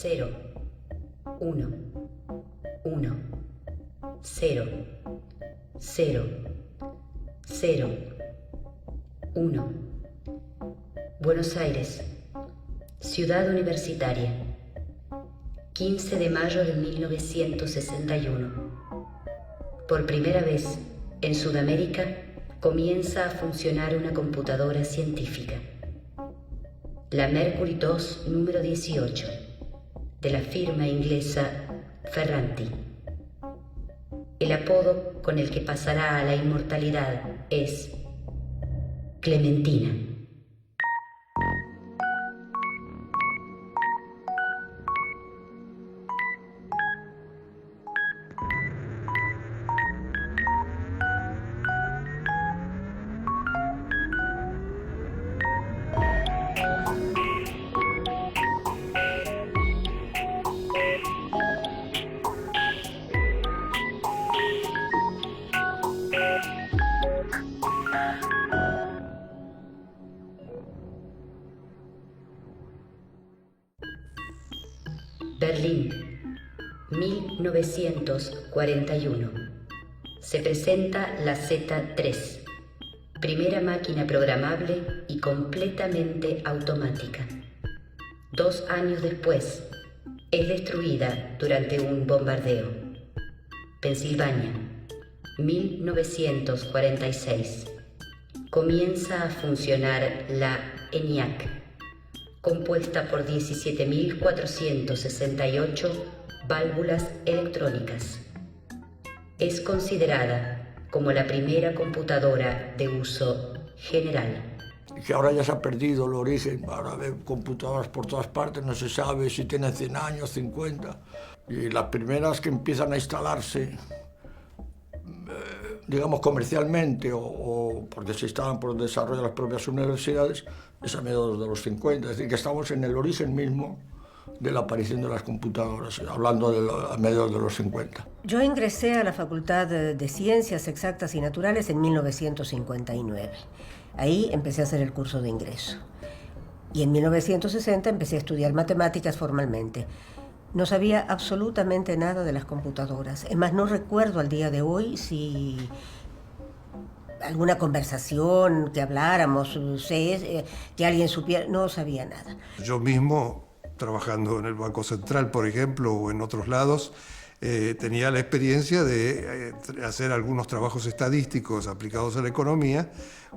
0, 1, 1, 0, 0, 0, 1. Buenos Aires, Ciudad Universitaria, 15 de mayo de 1961. Por primera vez en Sudamérica comienza a funcionar una computadora científica. La Mercury 2 número 18, de la firma inglesa Ferranti. El apodo con el que pasará a la inmortalidad es Clementina. Berlín, 1941. Se presenta la Z3, primera máquina programable y completamente automática. 2 años después, es destruida durante un bombardeo. Pensilvania, 1946. Comienza a funcionar la ENIAC, compuesta por 17.468 válvulas electrónicas. Es considerada como la primera computadora de uso general. Que ahora ya se ha perdido el origen, ahora hay computadoras por todas partes, no se sabe si tienen 100 años, 50. Y las primeras que empiezan a instalarse, digamos comercialmente o porque se instalan por el desarrollo de las propias universidades, es a mediados de los 50, es decir, que estamos en el origen mismo de la aparición de las computadoras, hablando a mediados de los 50. Yo ingresé a la Facultad de Ciencias Exactas y Naturales en 1959. Ahí empecé a hacer el curso de ingreso. Y en 1960 empecé a estudiar matemáticas formalmente. No sabía absolutamente nada de las computadoras. Es más, no recuerdo al día de hoy si alguna conversación que habláramos, que alguien supiera, no sabía nada. Yo mismo, trabajando en el Banco Central, por ejemplo, o en otros lados, tenía la experiencia de hacer algunos trabajos estadísticos aplicados a la economía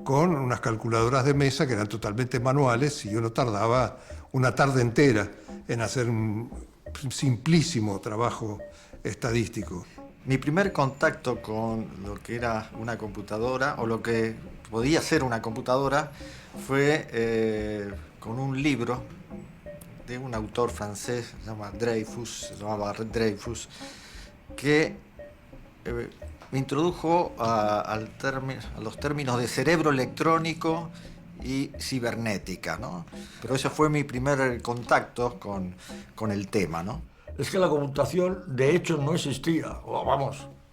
con unas calculadoras de mesa que eran totalmente manuales y uno tardaba una tarde entera en hacer un simplísimo trabajo estadístico. Mi primer contacto con lo que era una computadora, o lo que podía ser una computadora, fue con un libro de un autor francés, se llamaba Dreyfus, que me introdujo a los términos de cerebro electrónico y cibernética, ¿no? Pero ese fue mi primer contacto con el tema, ¿no? Es que la computación de hecho no existía,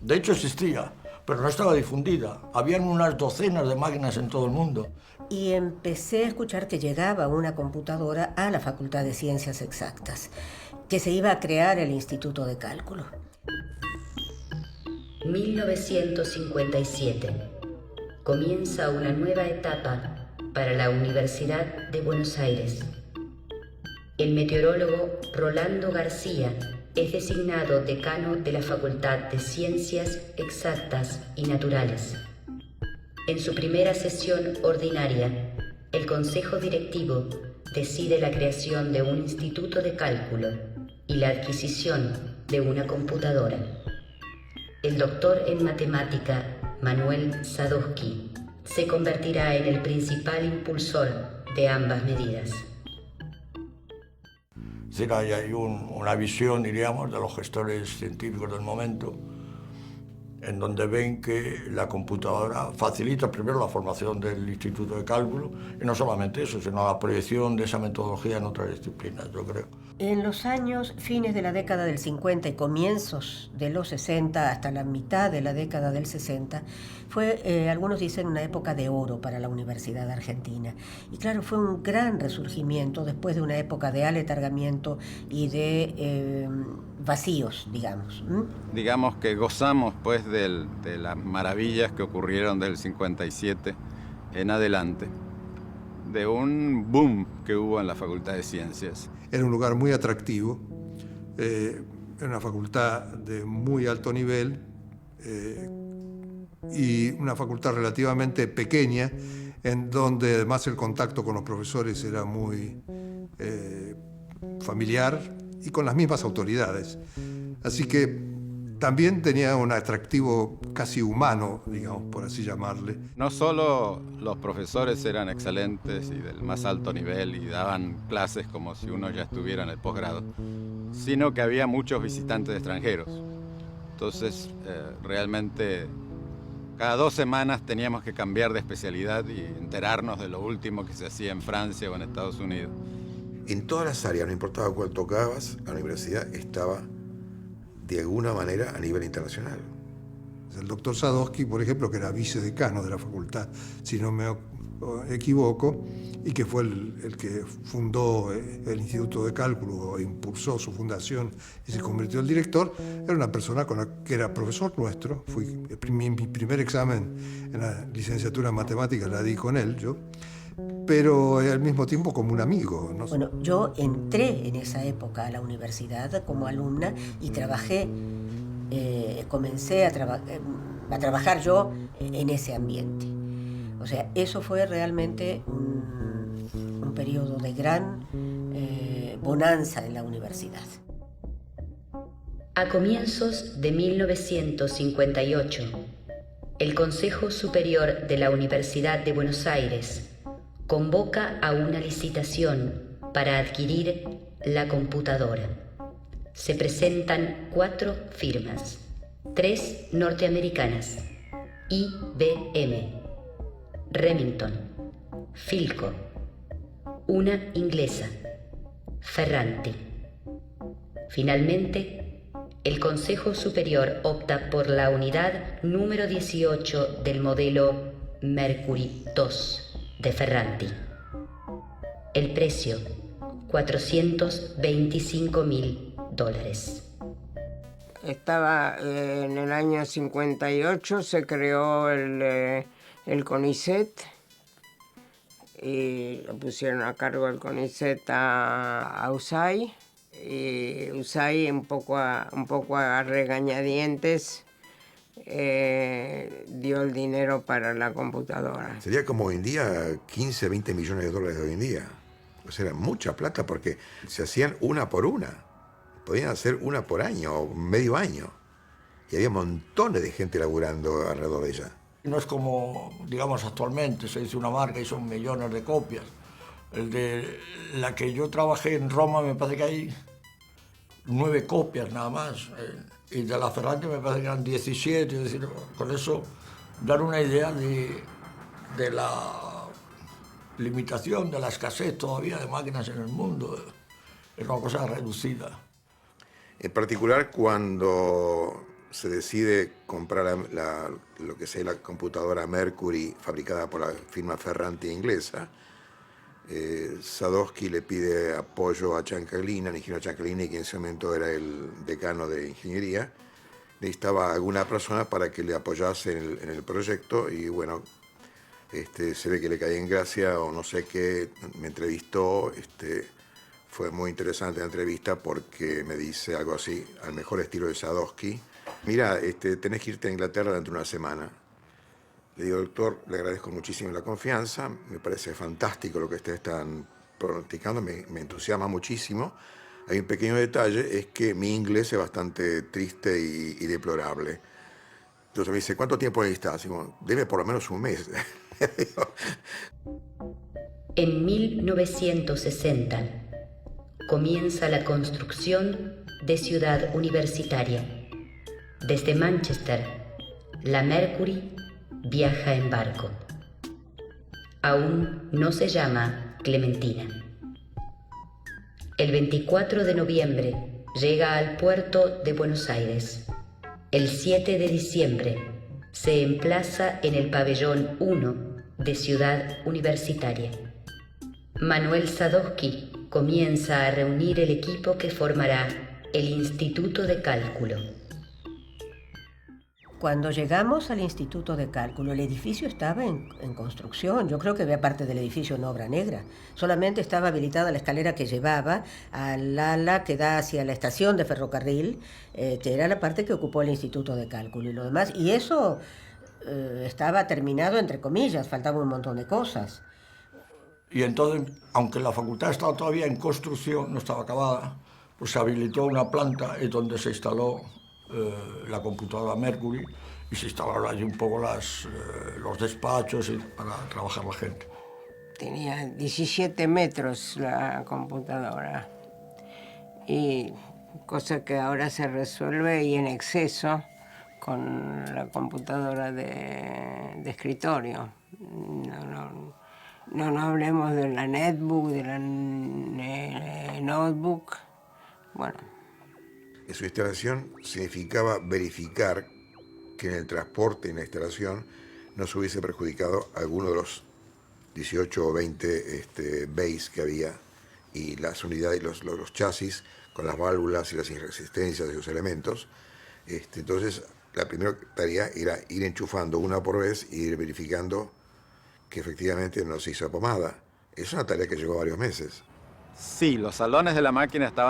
de hecho existía, pero no estaba difundida. Habían unas docenas de máquinas en todo el mundo. Y empecé a escuchar que llegaba una computadora a la Facultad de Ciencias Exactas, que se iba a crear el Instituto de Cálculo. 1957. Comienza una nueva etapa para la Universidad de Buenos Aires. El meteorólogo Rolando García es designado decano de la Facultad de Ciencias Exactas y Naturales. En su primera sesión ordinaria, el Consejo Directivo decide la creación de un instituto de cálculo y la adquisición de una computadora. El doctor en matemática, Manuel Sadowski, se convertirá en el principal impulsor de ambas medidas. Es decir, hay una visión, diríamos, de los gestores científicos del momento, en donde ven que la computadora facilita primero la formación del Instituto de Cálculo, y no solamente eso, sino la proyección de esa metodología en otras disciplinas, yo creo. En los años fines de la década del 50 y comienzos de los 60, hasta la mitad de la década del 60, fue, algunos dicen, una época de oro para la Universidad Argentina. Y claro, fue un gran resurgimiento después de una época de aletargamiento y de vacíos, digamos. Digamos que gozamos pues de las maravillas que ocurrieron del 57 en adelante, de un boom que hubo en la Facultad de Ciencias. Era un lugar muy atractivo, era una facultad de muy alto nivel y una facultad relativamente pequeña, en donde además el contacto con los profesores era muy familiar y con las mismas autoridades. Así que también tenía un atractivo casi humano, digamos, por así llamarle. No solo los profesores eran excelentes y del más alto nivel y daban clases como si uno ya estuviera en el posgrado, sino que había muchos visitantes extranjeros. Entonces, realmente, cada 2 semanas teníamos que cambiar de especialidad y enterarnos de lo último que se hacía en Francia o en Estados Unidos. En todas las áreas, no importaba cuál tocabas, la universidad estaba de alguna manera a nivel internacional. El doctor Sadowski, por ejemplo, que era vicedecano de la facultad, si no me equivoco, y que fue el que fundó el Instituto de Cálculo, impulsó su fundación y se convirtió en director, era una persona que era profesor nuestro. Mi primer examen en la licenciatura en matemáticas la di con él, yo, pero al mismo tiempo como un amigo, ¿no? Bueno, yo entré en esa época a la universidad como alumna y trabajé, comencé a trabajar yo en ese ambiente. O sea, eso fue realmente un periodo de gran bonanza en la universidad. A comienzos de 1958, el Consejo Superior de la Universidad de Buenos Aires convoca a una licitación para adquirir la computadora. Se presentan 4 firmas, 3 norteamericanas, IBM, Remington, Philco, una inglesa, Ferranti. Finalmente, el Consejo Superior opta por la unidad número 18 del modelo Mercury II de Ferranti. El precio, $425.000. Estaba en el año 58, se creó el CONICET y lo pusieron a cargo del CONICET a USAID, y USAID un poco a regañadientes dio el dinero para la computadora. Sería como hoy en día 15, 20 millones de dólares de hoy en día. O sea, era mucha plata porque se hacían una por una. Podían hacer una por año o medio año. Y había montones de gente laburando alrededor de ella. No es como, digamos, actualmente, se dice una marca y son millones de copias. El de la que yo trabajé en Roma me parece que hay 9 copias nada más. Y de la Ferranti me parece que eran 17. Es decir, con eso dar una idea de la limitación, de la escasez todavía de máquinas en el mundo. Es una cosa reducida. En particular cuando se decide comprar lo que sea la computadora Mercury fabricada por la firma Ferranti inglesa, Sadowski le pide apoyo a Ciancaglini, al ingeniero Ciancaglini, que en ese momento era el decano de ingeniería. Necesitaba alguna persona para que le apoyase en el proyecto y bueno, se ve que le caí en gracia o no sé qué, me entrevistó. Fue muy interesante la entrevista porque me dice algo así, al mejor estilo de Sadowski: mira, tenés que irte a Inglaterra dentro de una semana. Le digo: doctor, le agradezco muchísimo la confianza, me parece fantástico lo que ustedes están practicando, me entusiasma muchísimo. Hay un pequeño detalle, es que mi inglés es bastante triste y deplorable. Entonces me dice: ¿cuánto tiempo necesitas? Digo: debe por lo menos un mes. En 1960 comienza la construcción de Ciudad Universitaria. Desde Manchester la Mercury viaja en barco. Aún no se llama Clementina. El 24 de noviembre llega al puerto de Buenos Aires. El 7 de diciembre se emplaza en el pabellón 1 de Ciudad Universitaria. Manuel Sadowski comienza a reunir el equipo que formará el Instituto de Cálculo. Cuando llegamos al Instituto de Cálculo, el edificio estaba en construcción. Yo creo que había parte del edificio en obra negra. Solamente estaba habilitada la escalera que llevaba al ala que da hacia la estación de ferrocarril, que era la parte que ocupó el Instituto de Cálculo y lo demás. Y eso estaba terminado, entre comillas, faltaba un montón de cosas. Y entonces, aunque la facultad estaba todavía en construcción, no estaba acabada, pues se habilitó una planta donde se instaló la computadora Mercury y se instalaron allí un poco los despachos para trabajar la gente. Tenía 17 metros la computadora, y cosa que ahora se resuelve y en exceso con la computadora de escritorio. No hablemos de la netbook, de la notebook. Bueno. Su instalación significaba verificar que en el transporte y en la instalación no se hubiese perjudicado alguno de los 18 o 20 bays que había, y las unidades, los chasis con las válvulas y las resistencias de sus elementos. Entonces, la primera tarea era ir enchufando una por vez y ir verificando que efectivamente no se hizo pomada. Es una tarea que llevó varios meses. Sí, los salones de la máquina estaban